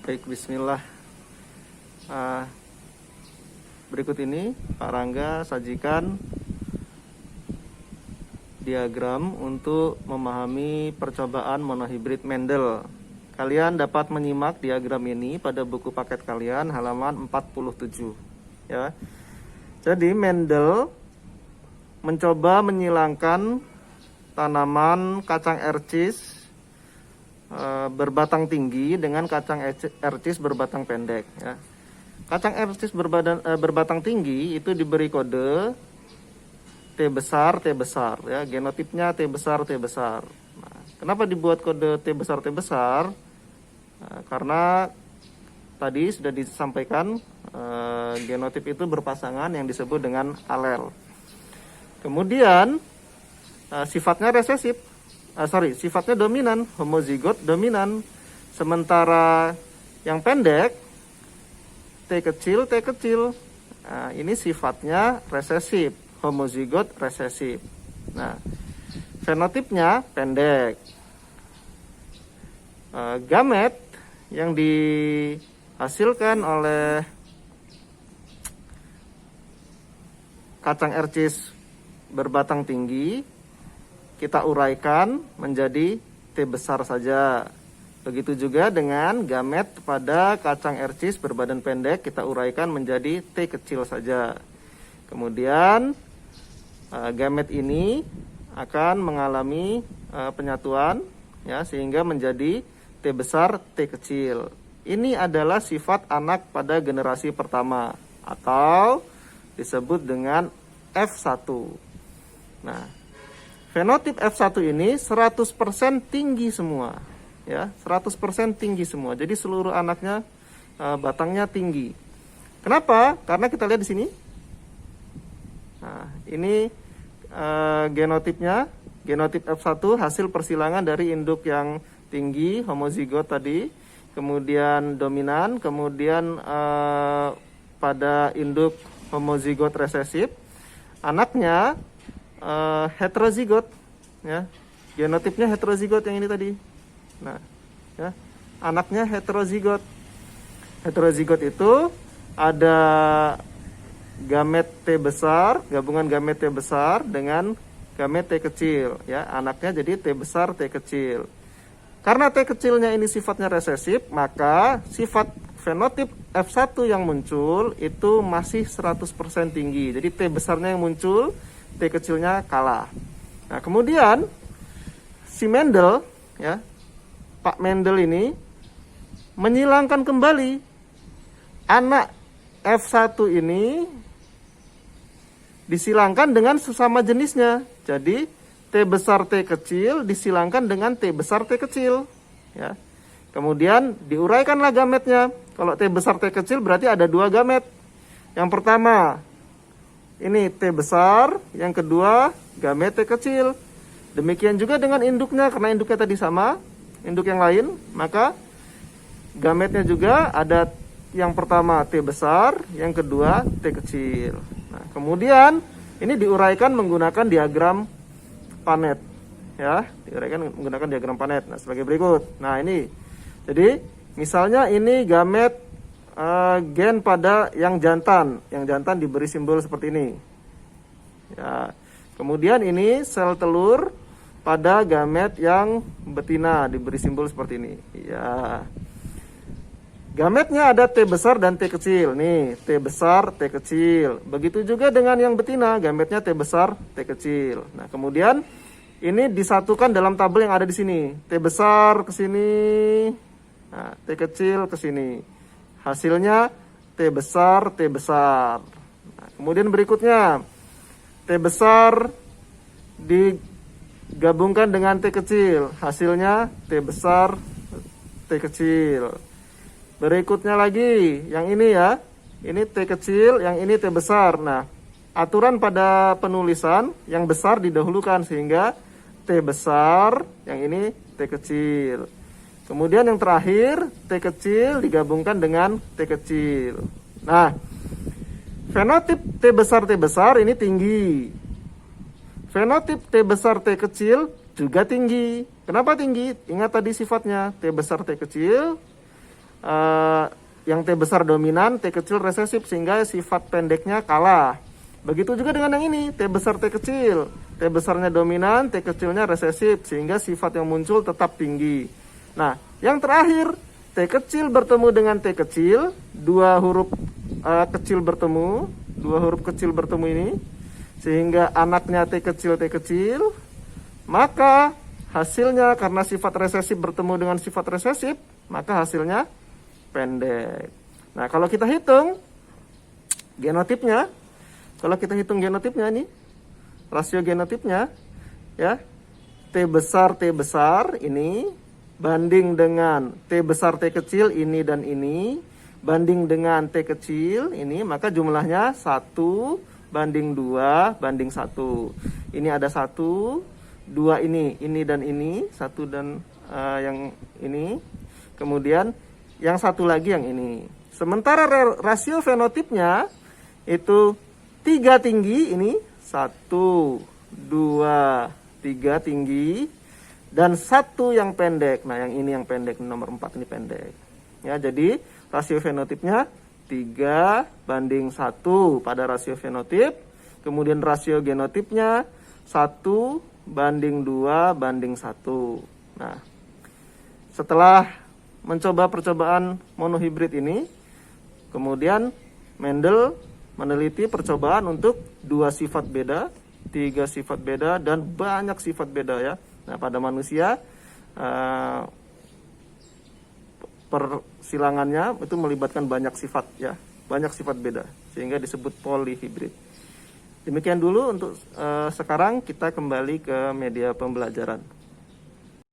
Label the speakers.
Speaker 1: Baik, bismillah. Berikut ini Pak Rangga sajikan diagram untuk memahami percobaan monohibrid Mendel. Kalian dapat menyimak diagram ini pada buku paket kalian halaman 47. Ya. Jadi Mendel mencoba menyilangkan tanaman kacang ercis berbatang tinggi dengan kacang ercis berbatang pendek. Ya. Kacang ercis berbatang tinggi itu diberi kode T besar, ya, genotipnya T besar. Nah, kenapa dibuat kode T besar? Nah, karena tadi sudah disampaikan genotip itu berpasangan yang disebut dengan alel. Kemudian sifatnya resesif. Sifatnya dominan, homozigot dominan. Sementara yang pendek, T kecil. Nah, ini sifatnya resesif, homozigot resesif. Nah, fenotipnya pendek. Gamet yang dihasilkan oleh kacang ercis berbatang tinggi kita uraikan menjadi T besar saja. Begitu juga dengan gamet pada kacang ercis berbadan pendek kita uraikan menjadi T kecil saja. Kemudian gamet ini akan mengalami penyatuan, ya, sehingga menjadi T besar T kecil. Ini adalah sifat anak pada generasi pertama atau disebut dengan F1. Nah, fenotip F1 ini 100% tinggi semua, ya, 100% tinggi semua. Jadi seluruh anaknya batangnya tinggi. Kenapa? Karena kita lihat di sini. Nah, ini genotipnya, genotip F1 hasil persilangan dari induk yang tinggi, homozigot tadi, kemudian dominan, kemudian pada induk homozigot resesif, anaknya heterozigot, ya, genotipnya heterozigot yang ini tadi. Nah, ya, anaknya heterozigot. Heterozigot itu ada gamet T besar, gabungan gamet T besar dengan gamet T kecil, ya, anaknya jadi T besar T kecil. Karena T kecilnya ini sifatnya resesif, maka sifat fenotip F1 yang muncul itu masih 100% tinggi. Jadi T besarnya yang muncul, T kecilnya kalah. Nah, kemudian si Mendel, ya, Pak Mendel ini menyilangkan kembali anak F1 ini, disilangkan dengan sesama jenisnya. Jadi T besar T kecil disilangkan dengan T besar T kecil, ya. Kemudian diuraikanlah gametnya. Kalau T besar T kecil berarti ada dua gamet. Yang pertama ini T besar, yang kedua gamet T kecil. Demikian juga dengan induknya, karena induknya tadi sama, induk yang lain, maka gametnya juga ada yang pertama T besar, yang kedua T kecil. Nah, kemudian ini diuraikan menggunakan diagram Panet, ya, diuraikan menggunakan diagram Panet. Nah, sebagai berikut. Nah, ini, jadi misalnya ini gamet gen pada yang jantan diberi simbol seperti ini, ya. Kemudian ini sel telur pada gamet yang betina diberi simbol seperti ini, ya. Gametnya ada T besar dan T kecil. Nih, T besar, T kecil. Begitu juga dengan yang betina, gametnya T besar, T kecil. Nah, kemudian ini disatukan dalam tabel yang ada di sini. T besar ke sini, nah, T kecil ke sini. Hasilnya T besar. Nah, kemudian berikutnya T besar digabungkan dengan T kecil. Hasilnya T besar, T kecil. Berikutnya lagi, yang ini, ya, ini T kecil, yang ini T besar. Nah, aturan pada penulisan yang besar didahulukan sehingga T besar, yang ini T kecil. Kemudian yang terakhir T kecil digabungkan dengan T kecil. Nah, fenotip T besar ini tinggi. Fenotip T besar T kecil juga tinggi. Kenapa tinggi? Ingat tadi sifatnya T besar T kecil yang T besar dominan, T kecil resesif, sehingga sifat pendeknya kalah. Begitu juga dengan yang ini, T besar T kecil. T besarnya dominan, T kecilnya resesif, sehingga sifat yang muncul tetap tinggi. Nah, yang terakhir, T kecil bertemu dengan T kecil, dua huruf kecil bertemu, ini, sehingga anaknya T kecil, maka hasilnya karena sifat resesif bertemu dengan sifat resesif, maka hasilnya pendek. Nah, kalau kita hitung genotipnya, ini rasio genotipnya, ya, T besar ini banding dengan T besar T kecil ini dan ini banding dengan T kecil ini, maka jumlahnya 1 banding 2 banding 1. Ini ada 1, 2 ini dan ini, 1 dan yang ini, kemudian yang satu lagi yang ini. Sementara rasio fenotipnya itu 3 tinggi, ini 1, 2, 3 tinggi, dan 1 yang pendek. Nah, yang ini yang pendek, nomor 4 ini pendek. Ya, jadi rasio fenotipnya 3 banding 1 pada rasio fenotip. Kemudian rasio genotipnya 1 banding 2 banding 1. Nah, setelah mencoba percobaan monohibrid ini, kemudian Mendel meneliti percobaan untuk 2 sifat beda, 3 sifat beda, dan banyak sifat beda, ya. Nah, pada manusia persilangannya itu melibatkan banyak sifat, ya, banyak sifat beda, sehingga disebut polyhibrid. Demikian dulu untuk sekarang, kita kembali ke media pembelajaran.